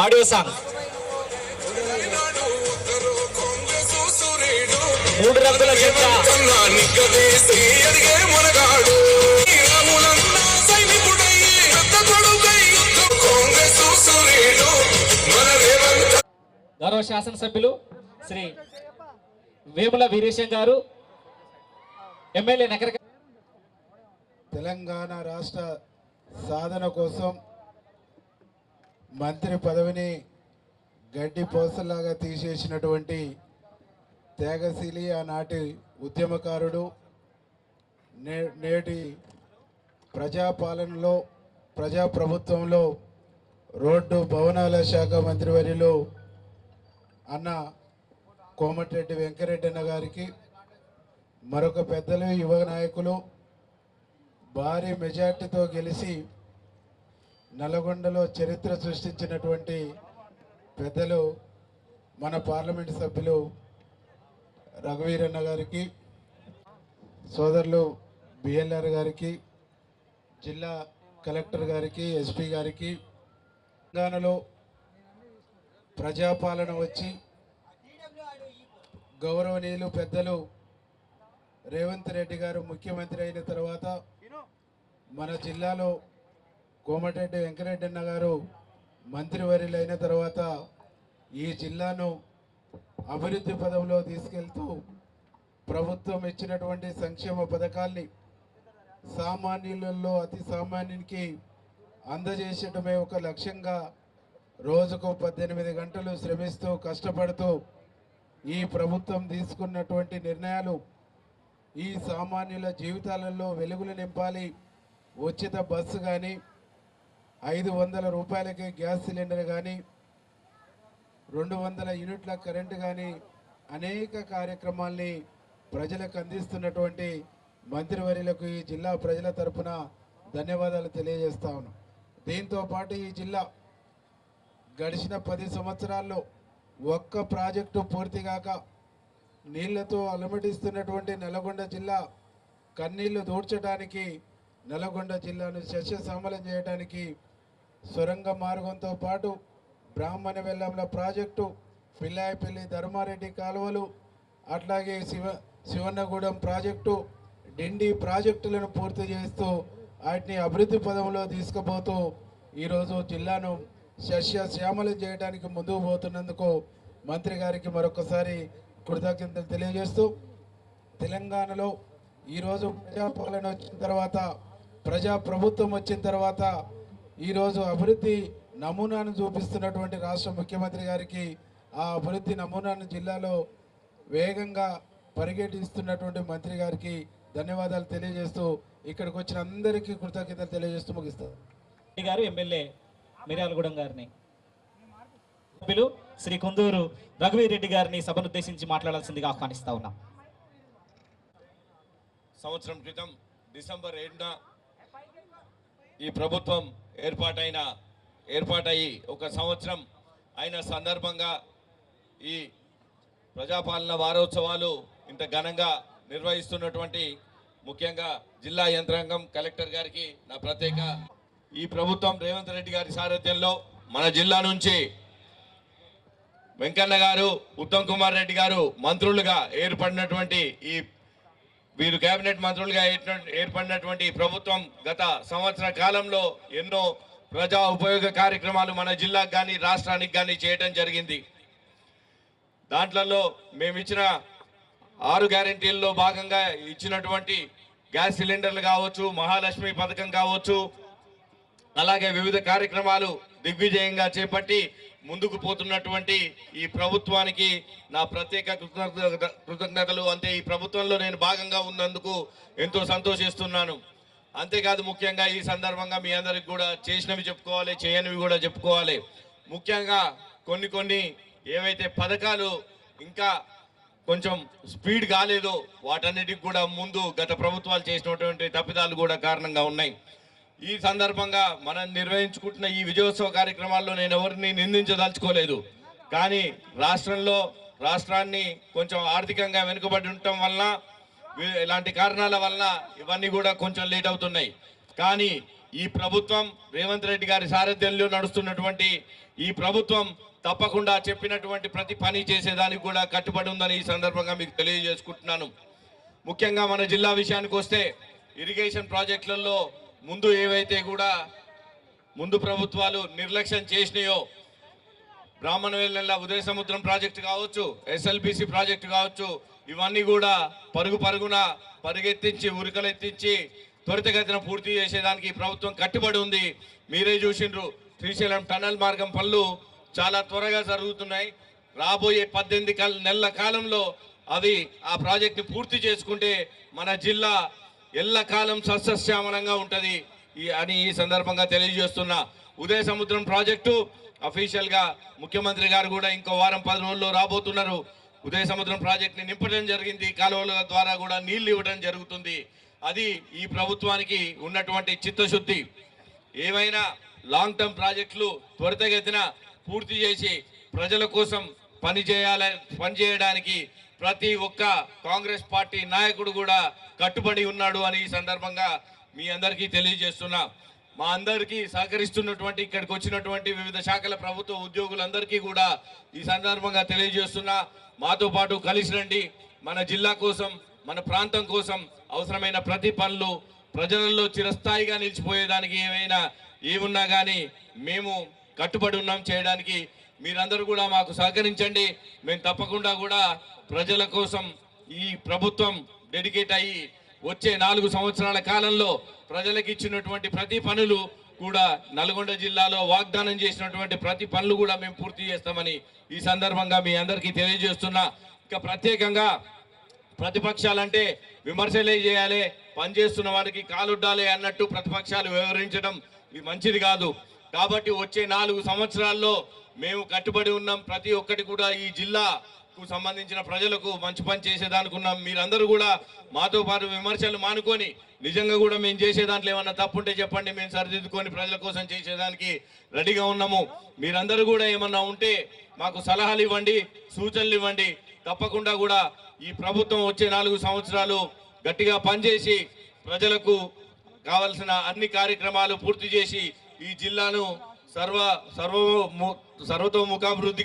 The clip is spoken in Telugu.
Audio song. 3 రంగుల జెండా గౌరవ శాసనసభ్యులు శ్రీ వేముల వీరేశం గారు, ఎమ్మెల్యే నగర. తెలంగాణ రాష్ట్ర సాధన కోసం మంత్రి పదవిని గడ్డి పోసలాగా తీసేసినటువంటి త్యాగశీలి, ఆనాటి ఉద్యమకారుడు, నేటి ప్రజాపాలనలో ప్రజాప్రభుత్వంలో రోడ్డు భవనాల శాఖ మంత్రివర్యులు అన్న కోమటిరెడ్డి వెంకరెడ్డి అన్న గారికి, మరొక పెద్దలు యువ నాయకులు భారీ మెజార్టీతో గెలిచి నల్గొండలో చరిత్ర సృష్టించినటువంటి పెద్దలు మన పార్లమెంట్ సభ్యులు రఘువీరన్న గారికి, సోదరులు బిఎల్ఆర్ గారికి, జిల్లా కలెక్టర్ గారికి, ఎస్పీ గారికి, తెలంగాణలో ప్రజాపాలన వచ్చి గౌరవనీయులు పెద్దలు రేవంత్ రెడ్డి గారు ముఖ్యమంత్రి అయిన తర్వాత మన జిల్లాలో కోమటిరెడ్డి వెంకరెడ్డి అన్న గారు మంత్రివర్యులు అయిన తర్వాత ఈ జిల్లాను అభివృద్ధి పదంలో తీసుకెళ్తూ ప్రభుత్వం ఇచ్చినటువంటి సంక్షేమ పథకాల్ని సామాన్యులలో అతి సామాన్యునికి అందజేసడమే ఒక లక్ష్యంగా రోజుకు 18 గంటలు శ్రమిస్తూ కష్టపడుతూ ఈ ప్రభుత్వం తీసుకున్నటువంటి నిర్ణయాలు ఈ సామాన్యుల జీవితాలలో వెలుగులు నింపాలి. ఉచిత బస్సు కానీ, 500 రూపాయలకే గ్యాస్ సిలిండర్ కానీ, 200 యూనిట్ల కరెంటు కానీ అనేక కార్యక్రమాల్ని ప్రజలకు అందిస్తున్నటువంటి మంత్రివర్యులకు ఈ జిల్లా ప్రజల తరపున ధన్యవాదాలు తెలియజేస్తా ఉన్నాం. దీంతో పాటు ఈ జిల్లా గడిచిన 10 సంవత్సరాల్లో ఒక్క ప్రాజెక్టు పూర్తిగాక నీళ్లతో అలమటిస్తున్నటువంటి నల్గొండ జిల్లా కన్నీళ్లు దూడ్చడానికి, నల్గొండ జిల్లాను సస్యశ్యామలం చేయడానికి సొరంగ మార్గంతో పాటు బ్రాహ్మణ వెల్లంల ప్రాజెక్టు, పిల్లాయిపల్లి ధర్మారెడ్డి కాలువలు, అట్లాగే శివన్నగూడెం ప్రాజెక్టు, డిండి ప్రాజెక్టులను పూర్తి చేస్తూ వాటిని అభివృద్ధి పదంలో తీసుకుపోతూ ఈరోజు జిల్లాను సస్యశ్యామలం చేయడానికి ముందుకు పోతున్నందుకు మంత్రి గారికి మరొకసారి కృతజ్ఞతలు తెలియజేస్తూ, తెలంగాణలో ఈరోజు ప్రజాపాలన వచ్చిన తర్వాత, ప్రజాప్రభుత్వం వచ్చిన తర్వాత ఈరోజు అభివృద్ధి నమూనాను చూపిస్తున్నటువంటి రాష్ట్ర ముఖ్యమంత్రి గారికి, ఆ అభివృద్ధి నమూనాను జిల్లాలో వేగంగా పరిగెట్టిస్తున్నటువంటి మంత్రి గారికి ధన్యవాదాలు తెలియజేస్తూ ఇక్కడికి వచ్చిన అందరికీ కృతజ్ఞతలు తెలియజేస్తూ ముగిస్తారు. గారు ఎమ్మెల్యే మిర్యాలగూడెం గారిని, సభ్యులు శ్రీ కుందూరు రఘువీరెడ్డి గారిని సభను ఉద్దేశించి మాట్లాడాల్సిందిగా ఆహ్వానిస్తా ఉన్నాం. సంవత్సరం క్రితం డిసెంబర్ 7న ఈ ప్రభుత్వం ఏర్పాటయ్యి 1 సంవత్సరం అయిన సందర్భంగా ఈ ప్రజాపాలన వారోత్సవాలు ఇంత ఘనంగా నిర్వహిస్తున్నటువంటి ముఖ్యంగా జిల్లా యంత్రాంగం, కలెక్టర్ గారికి నా ప్రత్యేక. ఈ ప్రభుత్వం రేవంత్ రెడ్డి గారి సారథ్యంలో మన జిల్లా నుంచి వెంకన్న గారు, ఉత్తమ్ కుమార్ రెడ్డి గారు మంత్రులుగా ఏర్పడినటువంటి వీరు కేబినెట్ మంత్రులుగా ఏర్పడినటువంటి ప్రభుత్వం గత సంవత్సర కాలంలో ఎన్నో ప్రజా ఉపయోగ కార్యక్రమాలు మన జిల్లాకు కానీ రాష్ట్రానికి కానీ చేయడం జరిగింది. దాంట్లో మేము ఇచ్చిన 6 గ్యారెంటీల్లో భాగంగా ఇచ్చినటువంటి గ్యాస్ సిలిండర్లు కావచ్చు, మహాలక్ష్మి పథకం కావచ్చు, అలాగే వివిధ కార్యక్రమాలు దిగ్విజయంగా చేపట్టి ముందుకు పోతున్నటువంటి ఈ ప్రభుత్వానికి నా ప్రత్యేక కృతజ్ఞతలు. అంతే, ఈ ప్రభుత్వంలో నేను భాగంగా ఉన్నందుకు ఎంతో సంతోషిస్తున్నాను. అంతేకాదు, ముఖ్యంగా ఈ సందర్భంగా మీ అందరికి కూడా చేసినవి చెప్పుకోవాలి, చేయనివి కూడా చెప్పుకోవాలి. ముఖ్యంగా కొన్ని ఏవైతే పథకాలు ఇంకా కొంచెం స్పీడ్ కాలేదో వాటన్నిటికి కూడా ముందు గత ప్రభుత్వాలు చేసినటువంటి తప్పిదాలు కూడా కారణంగా ఉన్నాయి. ఈ సందర్భంగా మనం నిర్వహించుకుంటున్న ఈ విజయోత్సవ కార్యక్రమాల్లో నేను ఎవరిని నిందించదలుచుకోలేదు. కానీ రాష్ట్రాన్ని కొంచెం ఆర్థికంగా వెనుకబడి ఉండటం వలన, ఇలాంటి కారణాల వలన ఇవన్నీ కూడా కొంచెం లేట్ అవుతున్నాయి. కానీ ఈ ప్రభుత్వం రేవంత్ రెడ్డి గారి సారథ్యంలో నడుస్తున్నటువంటి ఈ ప్రభుత్వం తప్పకుండా చెప్పినటువంటి ప్రతి పని చేసేదానికి కూడా కట్టుబడి ఉందని ఈ సందర్భంగా మీకు తెలియజేసుకుంటున్నాను. ముఖ్యంగా మన జిల్లా విషయానికి వస్తే ఇరిగేషన్ ప్రాజెక్టులలో ముందు ఏవైతే కూడా ముందు ప్రభుత్వాలు నిర్లక్ష్యం చేసినాయో, బ్రాహ్మణవేల్ల ఉదయ సముద్రం ప్రాజెక్టు కావచ్చు, ఎస్ఎల్బిసి ప్రాజెక్టు కావచ్చు, ఇవన్నీ కూడా పరుగున పరిగెత్తించి ఉరికలెత్తించి త్వరితగతిన పూర్తి చేసేదానికి ప్రభుత్వం కట్టుబడి ఉంది. మీరే చూసిండ్రు, శ్రీశైలం టన్నల్ మార్గం పనులు చాలా త్వరగా జరుగుతున్నాయి. రాబోయే 18 నెలల కాలంలో అవి ఆ ప్రాజెక్టుని పూర్తి చేసుకుంటే మన జిల్లా ఎల్లకాలం సస్యశ్యామలంగా ఉంటుంది అని ఈ సందర్భంగా తెలియజేస్తున్నా. ఉదయ సముద్రం ప్రాజెక్టు అఫీషియల్ గా ముఖ్యమంత్రి గారు కూడా ఇంకో వారం 10 రోజుల్లో రాబోతున్నారు. ఉదయ సముద్రం ప్రాజెక్టుని నింపడం జరిగింది, కాలువల ద్వారా కూడా నీళ్లు ఇవ్వడం జరుగుతుంది. అది ఈ ప్రభుత్వానికి ఉన్నటువంటి చిత్తశుద్ధి. ఏమైనా లాంగ్ టర్మ్ ప్రాజెక్టులు త్వరితగతిన పూర్తి చేసి ప్రజల కోసం పనిచేయడానికి ప్రతి ఒక్క కాంగ్రెస్ పార్టీ నాయకుడు కూడా కట్టుబడి ఉన్నాడు అని ఈ సందర్భంగా మీ అందరికీ తెలియజేస్తున్నా. మా అందరికీ సహకరిస్తున్నటువంటి ఇక్కడికి వచ్చినటువంటి వివిధ శాఖల ప్రభుత్వ ఉద్యోగులందరికీ కూడా ఈ సందర్భంగా తెలియజేస్తున్నా, మాతో పాటు కలిసి రండి. మన జిల్లా కోసం, మన ప్రాంతం కోసం అవసరమైన ప్రతి పనులు ప్రజలలో చిరస్థాయిగా నిలిచిపోయేదానికి ఏమున్నా కానీ మేము కట్టుబడి ఉన్నాం చేయడానికి. మీరందరూ కూడా మాకు సహకరించండి. మేము తప్పకుండా కూడా ప్రజల కోసం ఈ ప్రభుత్వం డెడికేట్ అయ్యి వచ్చే 4 సంవత్సరాల కాలంలో ప్రజలకు ఇచ్చినటువంటి ప్రతి పనులు కూడా నల్గొండ జిల్లాలో వాగ్దానం చేసినటువంటి ప్రతి పనులు కూడా మేము పూర్తి చేస్తామని ఈ సందర్భంగా మీ అందరికీ తెలియజేస్తున్నా. ఇక ప్రత్యేకంగా ప్రతిపక్షాలంటే విమర్శలే చేయాలి, పనిచేస్తున్న వారికి కాలుడ్డాలి అన్నట్టు ప్రతిపక్షాలు వ్యవహరించడం ఇది మంచిది కాదు. కాబట్టి వచ్చే 4 సంవత్సరాల్లో మేము కట్టుబడి ఉన్నాం. ప్రతి ఒక్కటి కూడా ఈ జిల్లాకు సంబంధించిన ప్రజలకు మంచి పని చేసేదానుకున్నాం. మీరందరూ కూడా మాతో పాటు విమర్శలు మానుకొని నిజంగా కూడా మేము చేసే దాంట్లో ఏమన్నా తప్పుంటే చెప్పండి, మేము సరిదిద్దుకొని ప్రజల కోసం చేసేదానికి రెడీగా ఉన్నాము. మీరందరూ కూడా ఏమన్నా ఉంటే మాకు సలహాలు ఇవ్వండి, సూచనలు ఇవ్వండి. తప్పకుండా కూడా ఈ ప్రభుత్వం వచ్చే 4 సంవత్సరాలు గట్టిగా పనిచేసి ప్రజలకు కావలసిన అన్ని కార్యక్రమాలు పూర్తి చేసి ఈ జిల్లాను సర్వతోముఖాభివృద్ధి